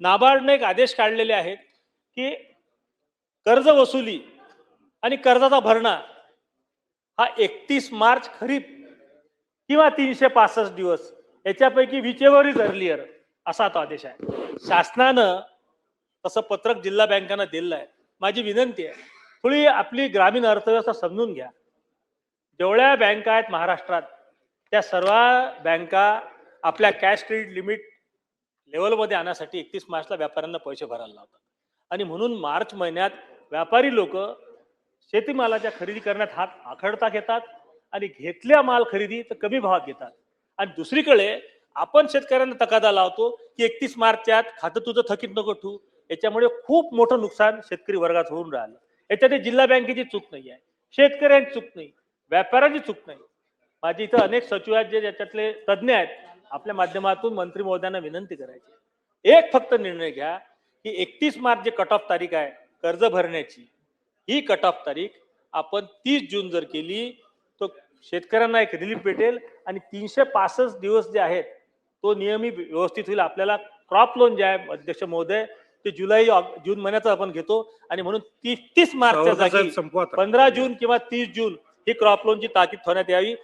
नाबार्डने एक आदेश काढलेले आहेत की कर्ज वसुली आणि कर्जाचा भरणा हा 31 मार्च खरीप किंवा 365 दिवस याच्यापैकी विचेवर इज अर्लियर असा तो आदेश आहे. शासनानं तसं पत्रक जिल्हा बँकांना दिलेलं आहे. माझी विनंती आहे, थोडी आपली ग्रामीण अर्थव्यवस्था समजून घ्या. जेवढ्या बँका आहेत महाराष्ट्रात त्या सर्व बँका आपल्या कॅश क्रेडिट लिमिट लेवलमध्ये आणण्यासाठी 31 मार्चला व्यापाऱ्यांना पैसे भरायला लावतात आणि म्हणून मार्च महिन्यात व्यापारी लोक शेतीमालाच्या खरेदी करण्यात हात आखडता घेतात आणि घेतल्या माल खरेदी तर कमी भावात घेतात. आणि दुसरीकडे आपण शेतकऱ्यांना तकादा लावतो की 31 मार्चच्यात खातं तुझं थकीत नको ठेवू. याच्यामुळे खूप मोठं नुकसान शेतकरी वर्गात होऊन राहिलं. याच्यात जिल्हा बँकेची चूक नाही आहे, शेतकऱ्यांची चूक नाही, व्यापाऱ्यांची चूक नाही. माझी इथं अनेक सचिव आहेत जे याच्यातले तज्ज्ञ आहेत. आपल्या माध्यमातून मंत्री महोदयांना विनंती करायची, एक फक्त निर्णय घ्या की 31 मार्च जे कट ऑफ तारीख आहे कर्ज भरण्याची, ही कट ऑफ तारीख आपण 30 जून जर केली तर शेतकऱ्यांना एक रिलीफ भेटेल आणि 365 दिवस जे आहेत तो नियमित व्यवस्थित होईल. आपल्याला क्रॉप लोन जे आहे अध्यक्ष महोदय ते जून महिन्याचा आपण घेतो आणि म्हणून 30 मार्चच्या जागी 15 जून किंवा 30 जून ही क्रॉप लोनची ताकीद होण्यात यावी.